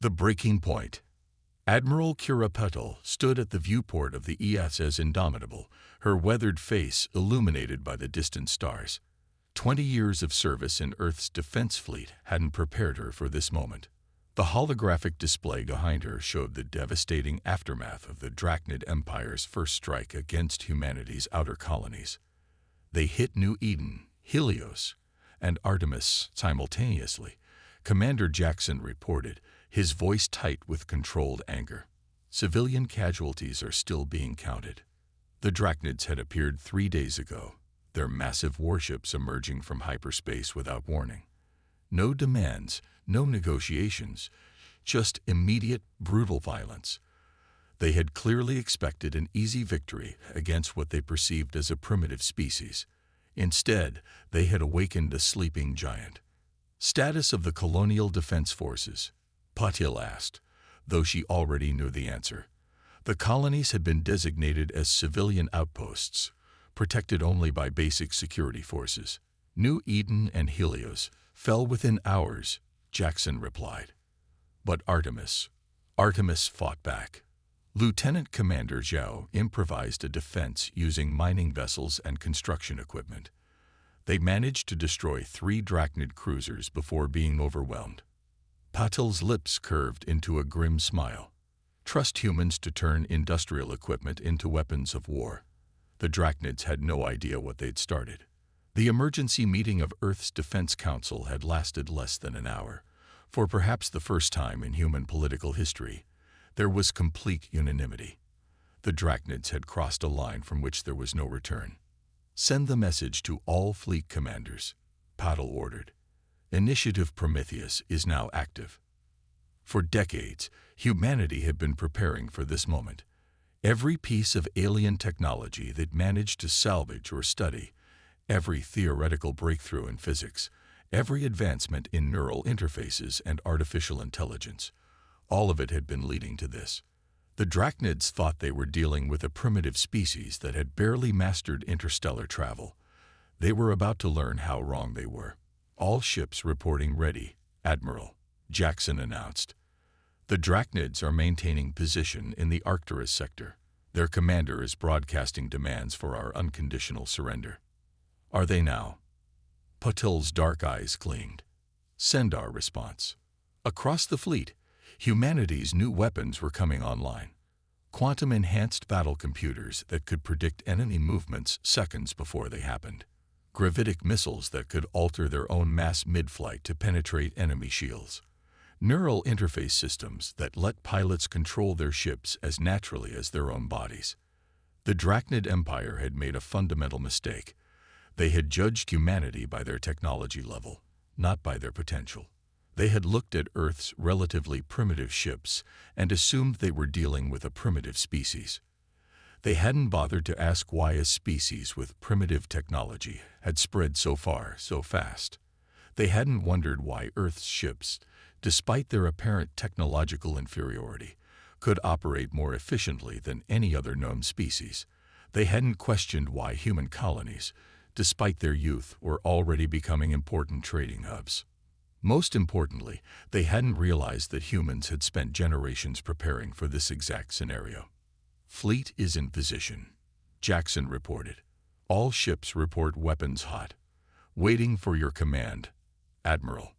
The breaking point. Admiral Kira Petel stood at the viewport of the ESS Indomitable, her weathered face illuminated by the distant stars. 20 years of service in Earth's defense fleet hadn't prepared her for this moment. The holographic display behind her showed the devastating aftermath of the Drachnid Empire's first strike against humanity's outer colonies. They hit New Eden, Helios, and Artemis simultaneously, Commander Jackson reported, his voice tight with controlled anger. Civilian casualties are still being counted. The Drachnids had appeared 3 days ago, their massive warships emerging from hyperspace without warning. No demands, no negotiations, just immediate, brutal violence. They had clearly expected an easy victory against what they perceived as a primitive species. Instead, they had awakened a sleeping giant. Status of the Colonial Defense Forces, Patil asked, though she already knew the answer. The colonies had been designated as civilian outposts, protected only by basic security forces. New Eden and Helios fell within hours, Jackson replied. But Artemis fought back. Lieutenant Commander Zhao improvised a defense using mining vessels and construction equipment. They managed to destroy 3 Drachnid cruisers before being overwhelmed. Patil's lips curved into a grim smile. Trust humans to turn industrial equipment into weapons of war. The Drachnids had no idea what they'd started. The emergency meeting of Earth's Defense Council had lasted less than an hour. For perhaps the first time in human political history, there was complete unanimity. The Drachnids had crossed a line from which there was no return. Send the message to all fleet commanders, Patil ordered. Initiative Prometheus is now active. For decades, humanity had been preparing for this moment. Every piece of alien technology that managed to salvage or study, every theoretical breakthrough in physics, every advancement in neural interfaces and artificial intelligence, all of it had been leading to this. The Drachnids thought they were dealing with a primitive species that had barely mastered interstellar travel. They were about to learn how wrong they were. All ships reporting ready, Admiral, Jackson announced. The Drachnids are maintaining position in the Arcturus sector. Their commander is broadcasting demands for our unconditional surrender. Are they now? Patil's dark eyes gleamed. Send our response. Across the fleet, humanity's new weapons were coming online. Quantum-enhanced battle computers that could predict enemy movements seconds before they happened. Gravitic missiles that could alter their own mass mid-flight to penetrate enemy shields. Neural interface systems that let pilots control their ships as naturally as their own bodies. The Drachnid Empire had made a fundamental mistake. They had judged humanity by their technology level, not by their potential. They had looked at Earth's relatively primitive ships and assumed they were dealing with a primitive species. They hadn't bothered to ask why a species with primitive technology had spread so far so fast. They hadn't wondered why Earth's ships, despite their apparent technological inferiority, could operate more efficiently than any other known species. They hadn't questioned why human colonies, despite their youth, were already becoming important trading hubs. Most importantly, they hadn't realized that humans had spent generations preparing for this exact scenario. Fleet is in position, Jackson reported. All ships report weapons hot. Waiting for your command, Admiral.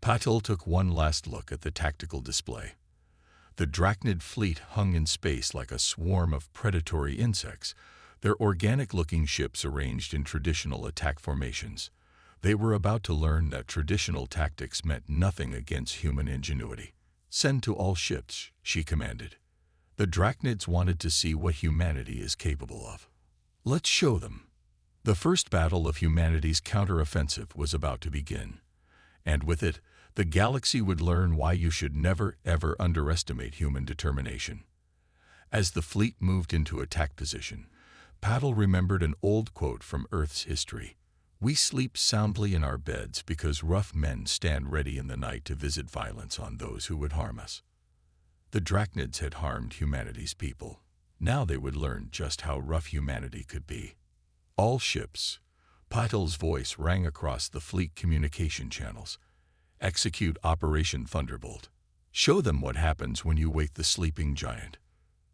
Patil took one last look at the tactical display. The Drachnid fleet hung in space like a swarm of predatory insects, their organic-looking ships arranged in traditional attack formations. They were about to learn that traditional tactics meant nothing against human ingenuity. Send to all ships, she commanded. The Drachnids wanted to see what humanity is capable of. Let's show them. The first battle of humanity's counteroffensive was about to begin. And with it, the galaxy would learn why you should never, ever underestimate human determination. As the fleet moved into attack position, Patil remembered an old quote from Earth's history. We sleep soundly in our beds because rough men stand ready in the night to visit violence on those who would harm us. The Drachnids had harmed humanity's people. Now they would learn just how rough humanity could be. All ships. Patil's voice rang across the fleet communication channels. Execute Operation Thunderbolt. Show them what happens when you wake the sleeping giant.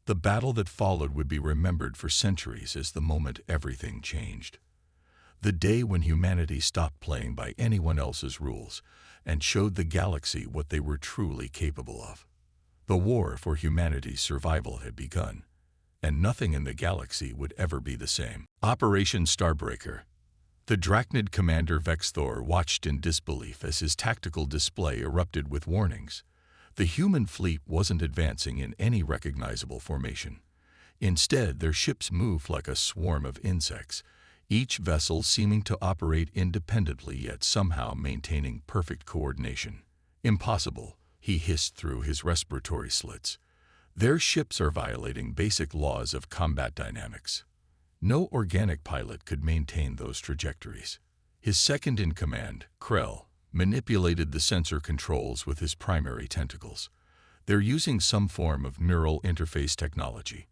The battle that followed would be remembered for centuries as the moment everything changed. The day when humanity stopped playing by anyone else's rules and showed the galaxy what they were truly capable of. The war for humanity's survival had begun, and nothing in the galaxy would ever be the same. Operation Starbreaker. The Drachnid commander Vexthor watched in disbelief as his tactical display erupted with warnings. The human fleet wasn't advancing in any recognizable formation. Instead, their ships moved like a swarm of insects, each vessel seeming to operate independently yet somehow maintaining perfect coordination. Impossible, he hissed through his respiratory slits. Their ships are violating basic laws of combat dynamics. No organic pilot could maintain those trajectories. His second-in-command, Krell, manipulated the sensor controls with his primary tentacles. They're using some form of neural interface technology.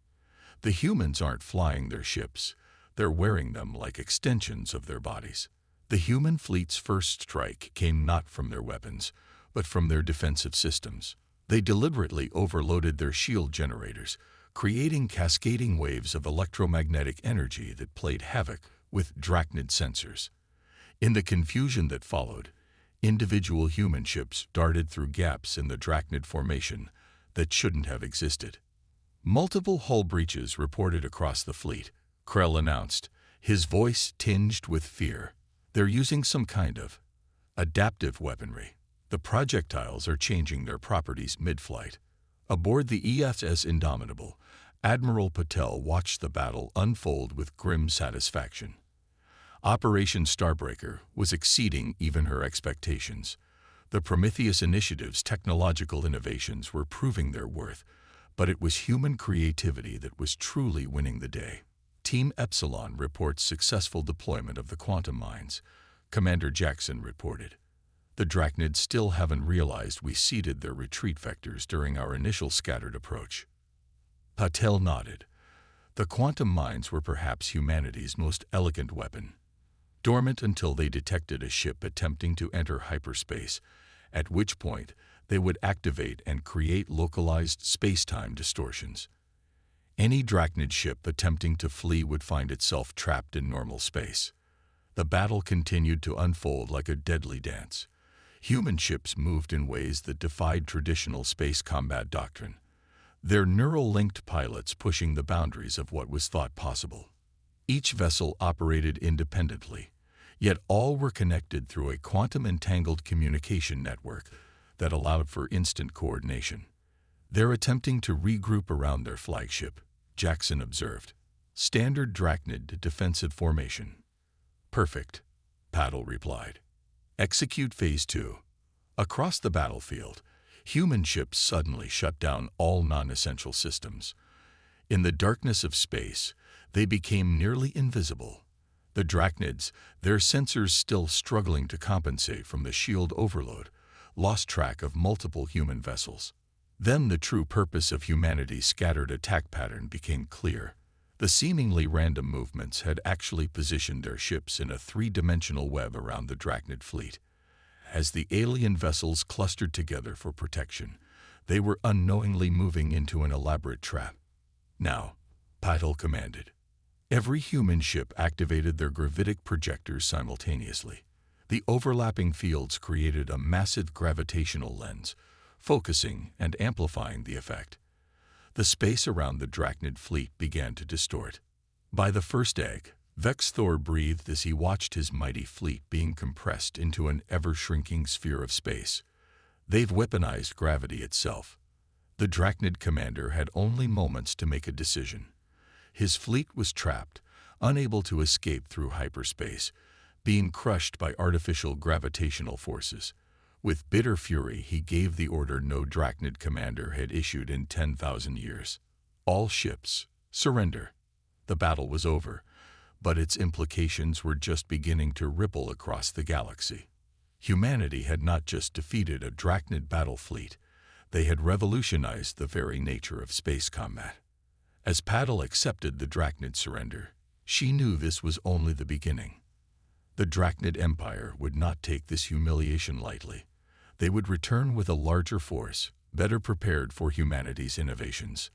The humans aren't flying their ships. They're wearing them like extensions of their bodies. The human fleet's first strike came not from their weapons, but from their defensive systems. They deliberately overloaded their shield generators, creating cascading waves of electromagnetic energy that played havoc with Drachnid sensors. In the confusion that followed, individual human ships darted through gaps in the Drachnid formation that shouldn't have existed. Multiple hull breaches reported across the fleet, Krell announced, his voice tinged with fear. They're using some kind of adaptive weaponry. The projectiles are changing their properties mid-flight. Aboard the ESS Indomitable, Admiral Patel watched the battle unfold with grim satisfaction. Operation Starbreaker was exceeding even her expectations. The Prometheus Initiative's technological innovations were proving their worth, but it was human creativity that was truly winning the day. Team Epsilon reports successful deployment of the quantum mines, Commander Jackson reported. The Drachnids still haven't realized we seeded their retreat vectors during our initial scattered approach. Patel nodded. The quantum mines were perhaps humanity's most elegant weapon. Dormant until they detected a ship attempting to enter hyperspace, at which point they would activate and create localized space-time distortions. Any Drachnid ship attempting to flee would find itself trapped in normal space. The battle continued to unfold like a deadly dance. Human ships moved in ways that defied traditional space combat doctrine, their neural-linked pilots pushing the boundaries of what was thought possible. Each vessel operated independently, yet all were connected through a quantum-entangled communication network that allowed for instant coordination. They're attempting to regroup around their flagship, Jackson observed. Standard Drachnid defensive formation. Perfect, Patel replied. Execute Phase 2. Across the battlefield, human ships suddenly shut down all non-essential systems. In the darkness of space, they became nearly invisible. The Drachnids, their sensors still struggling to compensate from the shield overload, lost track of multiple human vessels. Then the true purpose of humanity's scattered attack pattern became clear. The seemingly random movements had actually positioned their ships in a three-dimensional web around the Drachnid fleet. As the alien vessels clustered together for protection, they were unknowingly moving into an elaborate trap. Now, Patel commanded. Every human ship activated their gravitic projectors simultaneously. The overlapping fields created a massive gravitational lens, focusing and amplifying the effect. The space around the Drachnid fleet began to distort. By the first egg, Vexthor breathed as he watched his mighty fleet being compressed into an ever-shrinking sphere of space. They've weaponized gravity itself. The Drachnid commander had only moments to make a decision. His fleet was trapped, unable to escape through hyperspace, being crushed by artificial gravitational forces. With bitter fury, he gave the order no Drachnid commander had issued in 10,000 years. All ships, surrender. The battle was over, but its implications were just beginning to ripple across the galaxy. Humanity had not just defeated a Drachnid battle fleet, they had revolutionized the very nature of space combat. As Patel accepted the Drachnid surrender, she knew this was only the beginning. The Drachnid Empire would not take this humiliation lightly. They would return with a larger force, better prepared for humanity's innovations.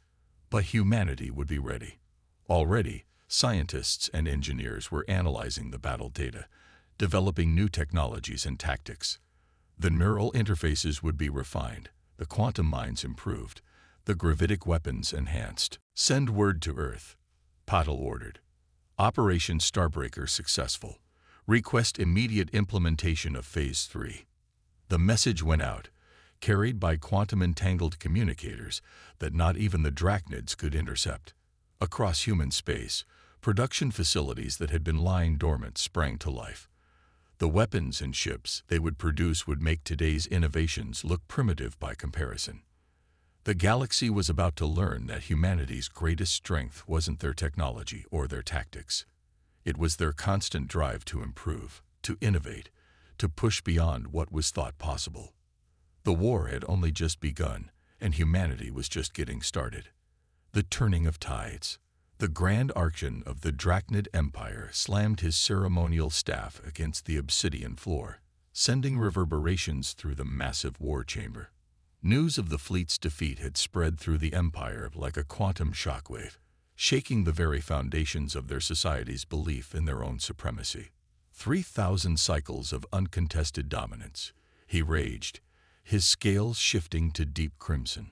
But humanity would be ready. Already, scientists and engineers were analyzing the battle data, developing new technologies and tactics. The neural interfaces would be refined, the quantum minds improved, the gravitic weapons enhanced. Send word to Earth. Patel ordered. Operation Starbreaker successful. Request immediate implementation of Phase 3. The message went out, carried by quantum-entangled communicators that not even the drachnids could intercept. Across human space, production facilities that had been lying dormant sprang to life. The weapons and ships they would produce would make today's innovations look primitive by comparison. The galaxy was about to learn that humanity's greatest strength wasn't their technology or their tactics. It was their constant drive to improve, to innovate, to push beyond what was thought possible. The war had only just begun, and humanity was just getting started. The turning of tides. The Grand Archon of the Drachnid Empire slammed his ceremonial staff against the obsidian floor, sending reverberations through the massive war chamber. News of the fleet's defeat had spread through the Empire like a quantum shockwave, shaking the very foundations of their society's belief in their own supremacy. 3,000 cycles of uncontested dominance, he raged, his scales shifting to deep crimson,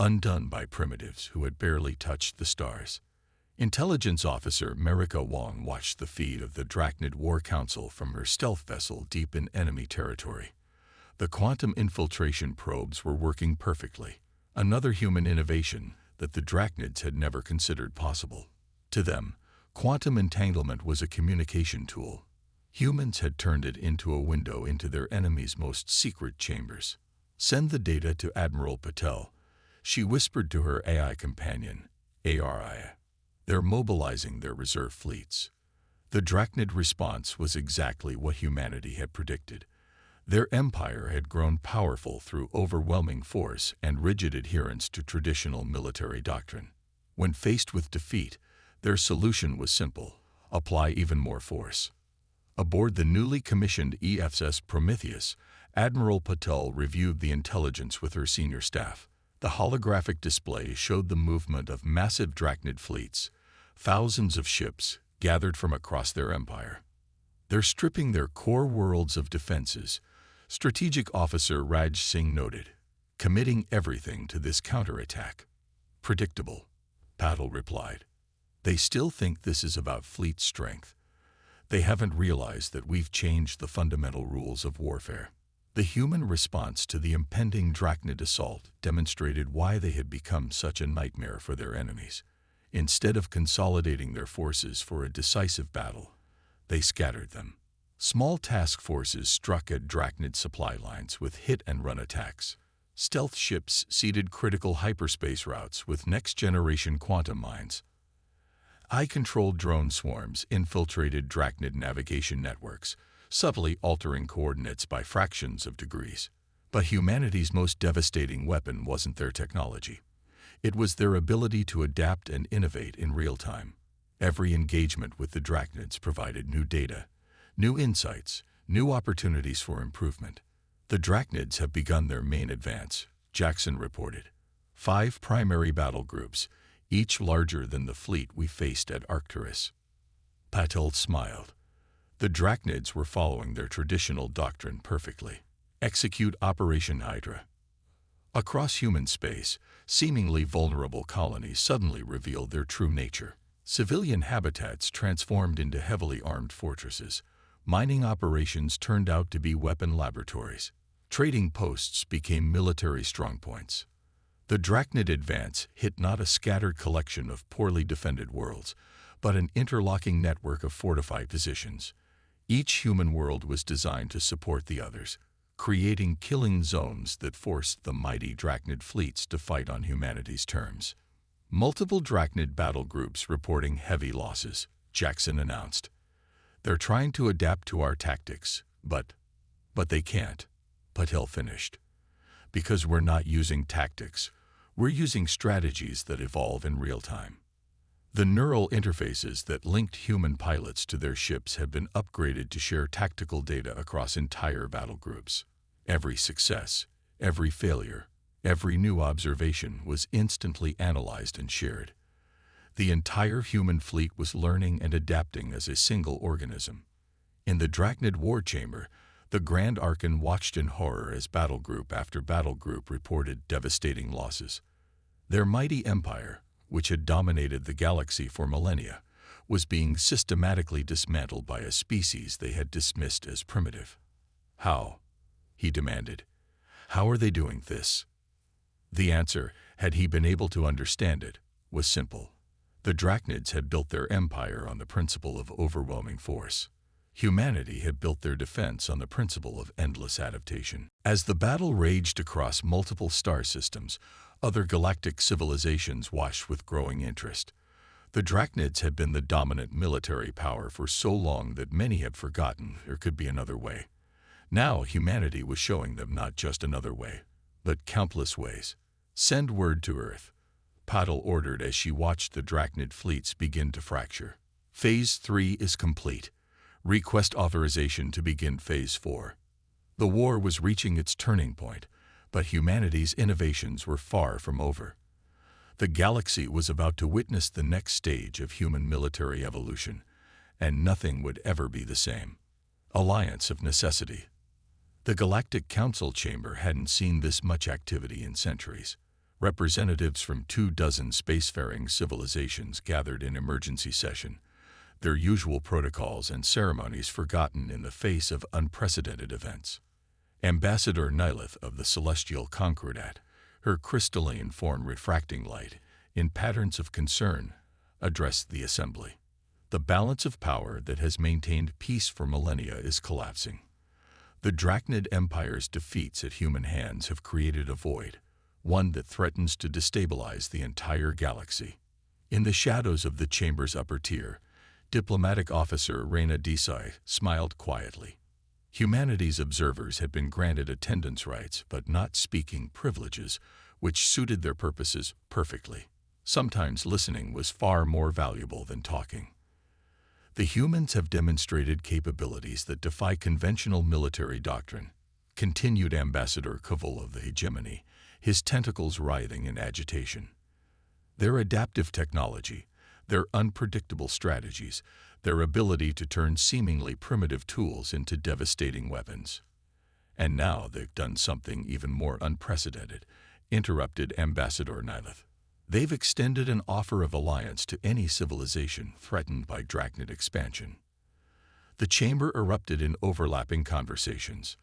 undone by primitives who had barely touched the stars. Intelligence officer Marika Wong watched the feed of the Drachnid War Council from her stealth vessel deep in enemy territory. The quantum infiltration probes were working perfectly, another human innovation that the Drachnids had never considered possible. To them, quantum entanglement was a communication tool. Humans had turned it into a window into their enemy's most secret chambers. Send the data to Admiral Patel, she whispered to her AI companion, ARI. They're mobilizing their reserve fleets. The Drachnid response was exactly what humanity had predicted. Their empire had grown powerful through overwhelming force and rigid adherence to traditional military doctrine. When faced with defeat, their solution was simple: apply even more force. Aboard the newly commissioned EFS Prometheus, Admiral Patel reviewed the intelligence with her senior staff. The holographic display showed the movement of massive Drachnid fleets, thousands of ships gathered from across their empire. They're stripping their core worlds of defenses, Strategic Officer Raj Singh noted, committing everything to this counterattack. Predictable, Patel replied. They still think this is about fleet strength. They haven't realized that we've changed the fundamental rules of warfare. The human response to the impending Drachnid assault demonstrated why they had become such a nightmare for their enemies. Instead of consolidating their forces for a decisive battle, they scattered them. Small task forces struck at Drachnid supply lines with hit-and-run attacks. Stealth ships seeded critical hyperspace routes with next-generation quantum mines. Eye-controlled drone swarms infiltrated Drachnid navigation networks, subtly altering coordinates by fractions of degrees. But humanity's most devastating weapon wasn't their technology. It was their ability to adapt and innovate in real time. Every engagement with the Drachnids provided new data, new insights, new opportunities for improvement. The Drachnids have begun their main advance, Jackson reported. 5 primary battle groups, each larger than the fleet we faced at Arcturus. Patel smiled. The Drachnids were following their traditional doctrine perfectly. Execute Operation Hydra. Across human space, seemingly vulnerable colonies suddenly revealed their true nature. Civilian habitats transformed into heavily armed fortresses. Mining operations turned out to be weapon laboratories. Trading posts became military strongpoints. The Drachnid advance hit not a scattered collection of poorly defended worlds, but an interlocking network of fortified positions. Each human world was designed to support the others, creating killing zones that forced the mighty Drachnid fleets to fight on humanity's terms. Multiple Drachnid battle groups reporting heavy losses, Jackson announced. They're trying to adapt to our tactics, but they can't, Patel finished. Because we're not using tactics, we're using strategies that evolve in real time. The neural interfaces that linked human pilots to their ships have been upgraded to share tactical data across entire battle groups. Every success, every failure, Every new observation was instantly analyzed and shared. The entire human fleet was learning and adapting as a single organism. In the Galactic War chamber, the Grand Archon watched in horror as battle group after battle group reported devastating losses. Their mighty empire, which had dominated the galaxy for millennia, was being systematically dismantled by a species they had dismissed as primitive. How? He demanded. How are they doing this? The answer, had he been able to understand it, was simple. The Drachnids had built their empire on the principle of overwhelming force. Humanity had built their defense on the principle of endless adaptation. As the battle raged across multiple star systems, other galactic civilizations watched with growing interest. The Drachnids had been the dominant military power for so long that many had forgotten there could be another way. Now humanity was showing them not just another way, but countless ways. Send word to Earth, Patel ordered as she watched the Drachnid fleets begin to fracture. Phase 3 is complete. Request authorization to begin Phase 4. The war was reaching its turning point, but humanity's innovations were far from over. The galaxy was about to witness the next stage of human military evolution, and nothing would ever be the same. Alliance of necessity. The Galactic Council chamber hadn't seen this much activity in centuries. Representatives from 24 spacefaring civilizations gathered in emergency session, their usual protocols and ceremonies forgotten in the face of unprecedented events. Ambassador Nilith of the Celestial Concordat, her crystalline form refracting light in patterns of concern, addressed the assembly. The balance of power that has maintained peace for millennia is collapsing. The Drachnid Empire's defeats at human hands have created a void, one that threatens to destabilize the entire galaxy. In the shadows of the chamber's upper tier, diplomatic officer Reyna Desai smiled quietly. Humanity's observers had been granted attendance rights but not speaking privileges, which suited their purposes perfectly. Sometimes listening was far more valuable than talking. The humans have demonstrated capabilities that defy conventional military doctrine, continued Ambassador Kavul of the hegemony, his tentacles writhing in agitation. Their adaptive technology, their unpredictable strategies, their ability to turn seemingly primitive tools into devastating weapons. And now they've done something even more unprecedented, interrupted Ambassador Nilith. They've extended an offer of alliance to any civilization threatened by Drachnid expansion. The chamber erupted in overlapping conversations.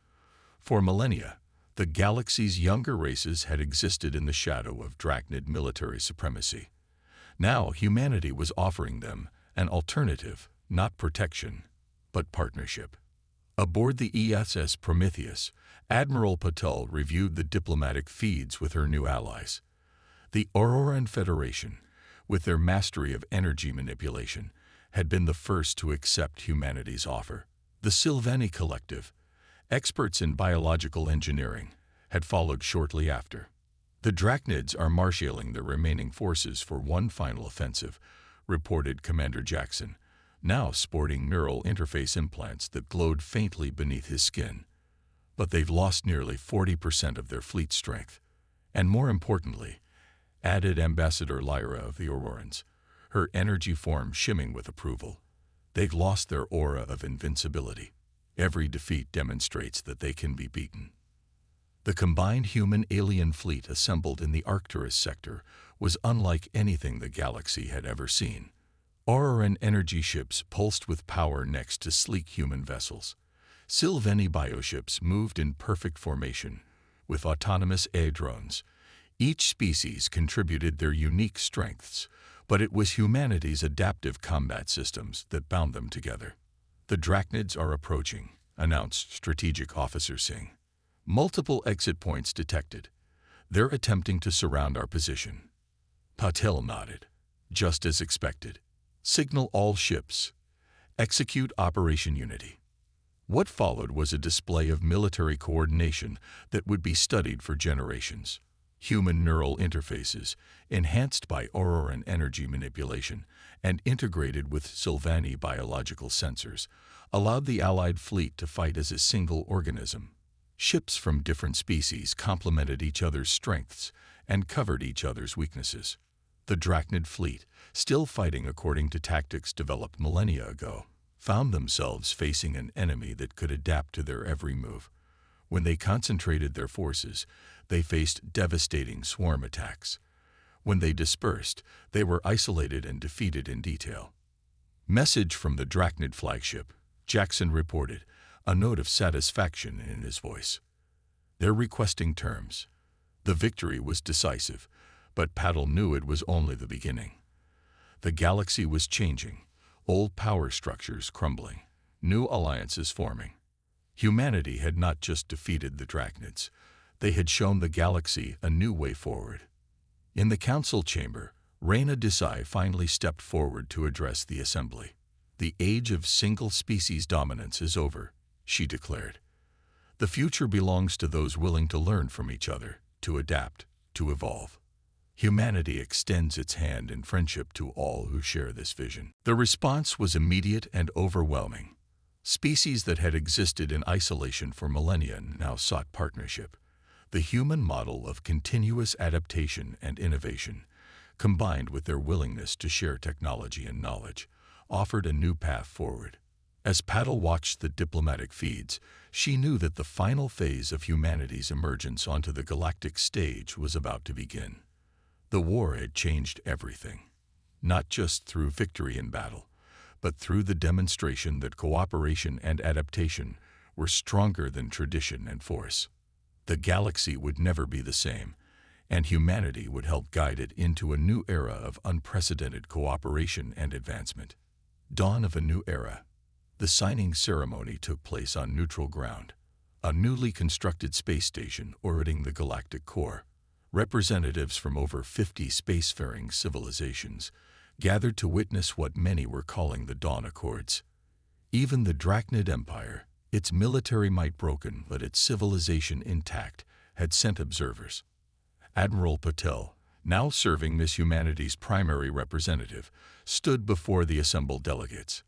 For millennia, the galaxy's younger races had existed in the shadow of Drachnid military supremacy. Now humanity was offering them an alternative, not protection, but partnership. Aboard the ESS Prometheus, Admiral Patel reviewed the diplomatic feeds with her new allies. The Auroran Federation, with their mastery of energy manipulation, had been the first to accept humanity's offer. The Sylvani Collective, experts in biological engineering, had followed shortly after. The Drachnids are marshalling their remaining forces for one final offensive, reported Commander Jackson, now sporting neural interface implants that glowed faintly beneath his skin. But they've lost nearly 40% of their fleet strength. And more importantly, added Ambassador Lyra of the Aurorans, her energy form shimming with approval, they've lost their aura of invincibility. Every defeat demonstrates that they can be beaten. The combined human-alien fleet assembled in the Arcturus sector was unlike anything the galaxy had ever seen. Auroran energy ships pulsed with power next to sleek human vessels. Sylvani bioships moved in perfect formation, with autonomous AI drones. Each species contributed their unique strengths, but it was humanity's adaptive combat systems that bound them together. The Drachnids are approaching, announced Strategic Officer Singh. Multiple exit points detected. They're attempting to surround our position. Patel nodded. Just as expected. Signal all ships. Execute Operation Unity. What followed was a display of military coordination that would be studied for generations. Human neural interfaces, enhanced by Auroran energy manipulation and integrated with Sylvani biological sensors, allowed the Allied fleet to fight as a single organism. Ships from different species complemented each other's strengths and covered each other's weaknesses. The Drachnid fleet, still fighting according to tactics developed millennia ago, found themselves facing an enemy that could adapt to their every move. When they concentrated their forces, they faced devastating swarm attacks. When they dispersed, they were isolated and defeated in detail. Message from the Drachnid flagship, Jackson reported, a note of satisfaction in his voice. They're requesting terms. The victory was decisive, but Paddle knew it was only the beginning. The galaxy was changing, old power structures crumbling, new alliances forming. Humanity had not just defeated the Drachnids, they had shown the galaxy a new way forward. In the council chamber, Reyna Desai finally stepped forward to address the assembly. The age of single-species dominance is over, she declared. The future belongs to those willing to learn from each other, to adapt, to evolve. Humanity extends its hand in friendship to all who share this vision. The response was immediate and overwhelming. Species that had existed in isolation for millennia now sought partnership. The human model of continuous adaptation and innovation, combined with their willingness to share technology and knowledge, offered a new path forward. As Paddle watched the diplomatic feeds, she knew that the final phase of humanity's emergence onto the galactic stage was about to begin. The war had changed everything, not just through victory in battle, but through the demonstration that cooperation and adaptation were stronger than tradition and force. The galaxy would never be the same, and humanity would help guide it into a new era of unprecedented cooperation and advancement. Dawn of a new era. The signing ceremony took place on neutral ground, a newly constructed space station orbiting the galactic core. Representatives from over 50 spacefaring civilizations gathered to witness what many were calling the Dawn Accords. Even the Drachnid Empire, its military might broken but its civilization intact, had sent observers. Admiral Patel, now serving as humanity's primary representative, stood before the assembled delegates.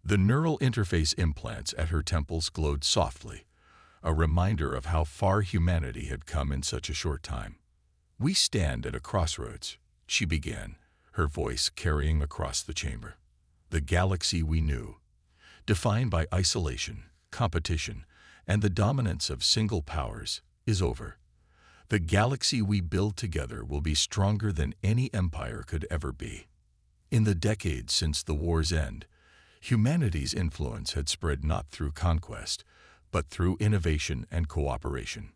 The neural interface implants at her temples glowed softly, a reminder of how far humanity had come in such a short time. "We stand at a crossroads," she began, her voice carrying across the chamber. "The galaxy we knew, defined by isolation, competition, and the dominance of single powers, is over. The galaxy we build together will be stronger than any empire could ever be." In the decades since the war's end, humanity's influence had spread not through conquest, but through innovation and cooperation.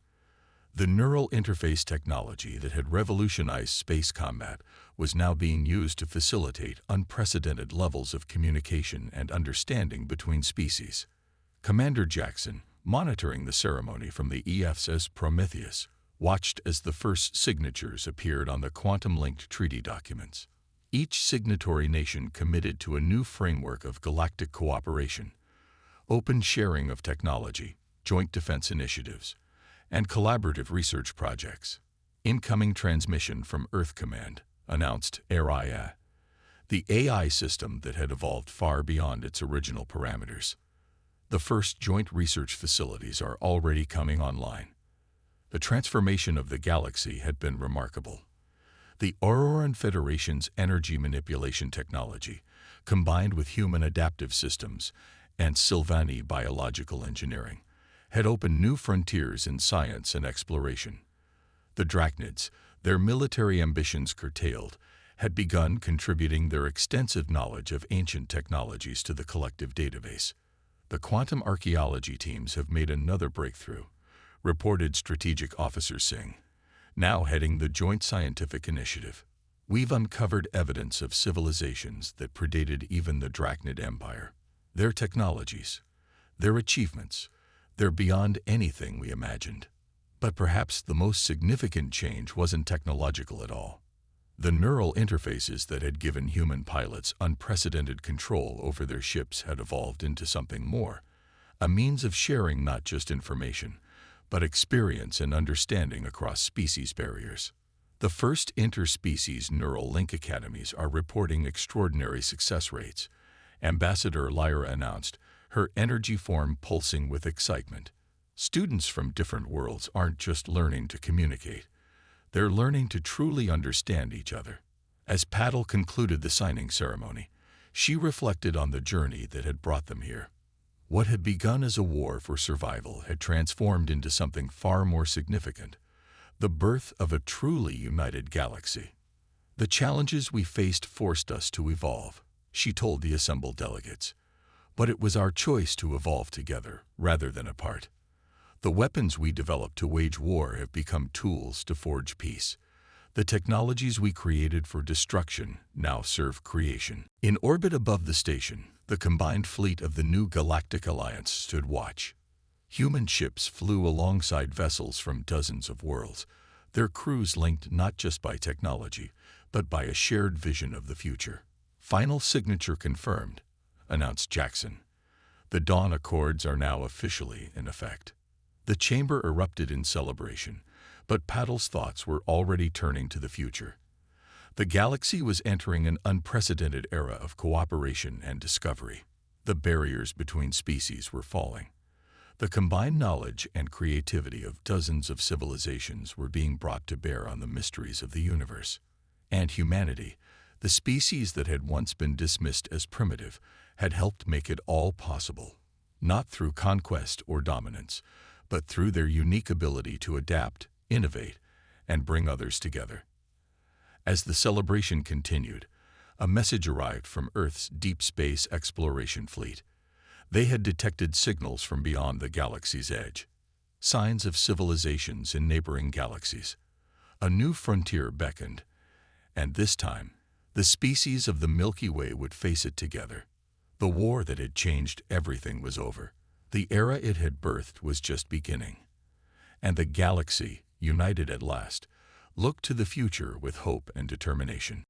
The neural interface technology that had revolutionized space combat was now being used to facilitate unprecedented levels of communication and understanding between species. Commander Jackson, monitoring the ceremony from the EFSS Prometheus, watched as the first signatures appeared on the quantum-linked treaty documents. Each signatory nation committed to a new framework of galactic cooperation, open sharing of technology, joint defense initiatives, and collaborative research projects. "Incoming transmission from Earth Command," announced Araya, the AI system that had evolved far beyond its original parameters. The first joint research facilities are already coming online. The transformation of the galaxy had been remarkable. The Auroran Federation's energy manipulation technology, combined with human adaptive systems and Sylvani biological engineering, had opened new frontiers in science and exploration. The Drachnids, their military ambitions curtailed, had begun contributing their extensive knowledge of ancient technologies to the collective database. "The quantum archaeology teams have made another breakthrough," reported Strategic Officer Singh, now heading the Joint Scientific Initiative. "We've uncovered evidence of civilizations that predated even the Drachnid Empire. Their technologies, their achievements, they're beyond anything we imagined." But perhaps the most significant change wasn't technological at all. The neural interfaces that had given human pilots unprecedented control over their ships had evolved into something more, a means of sharing not just information, but experience and understanding across species barriers. The first interspecies neural link academies are reporting extraordinary success rates, Ambassador Lyra announced, her energy form pulsing with excitement. Students from different worlds aren't just learning to communicate. They're learning to truly understand each other. As Paddle concluded the signing ceremony, she reflected on the journey that had brought them here. What had begun as a war for survival had transformed into something far more significant, the birth of a truly united galaxy. The challenges we faced forced us to evolve, she told the assembled delegates. But it was our choice to evolve together, rather than apart. The weapons we developed to wage war have become tools to forge peace. The technologies we created for destruction now serve creation. In orbit above the station, the combined fleet of the new Galactic Alliance stood watch. Human ships flew alongside vessels from dozens of worlds, their crews linked not just by technology, but by a shared vision of the future. Final signature confirmed, announced Jackson. The Dawn Accords are now officially in effect. The chamber erupted in celebration, but Paddle's thoughts were already turning to the future. The galaxy was entering an unprecedented era of cooperation and discovery. The barriers between species were falling. The combined knowledge and creativity of dozens of civilizations were being brought to bear on the mysteries of the universe. And humanity, the species that had once been dismissed as primitive, had helped make it all possible, not through conquest or dominance, but through their unique ability to adapt, innovate, and bring others together. As the celebration continued, a message arrived from Earth's deep space exploration fleet. They had detected signals from beyond the galaxy's edge, signs of civilizations in neighboring galaxies. A new frontier beckoned, and this time, the species of the Milky Way would face it together. The war that had changed everything was over. The era it had birthed was just beginning. And the galaxy, united at last, looked to the future with hope and determination.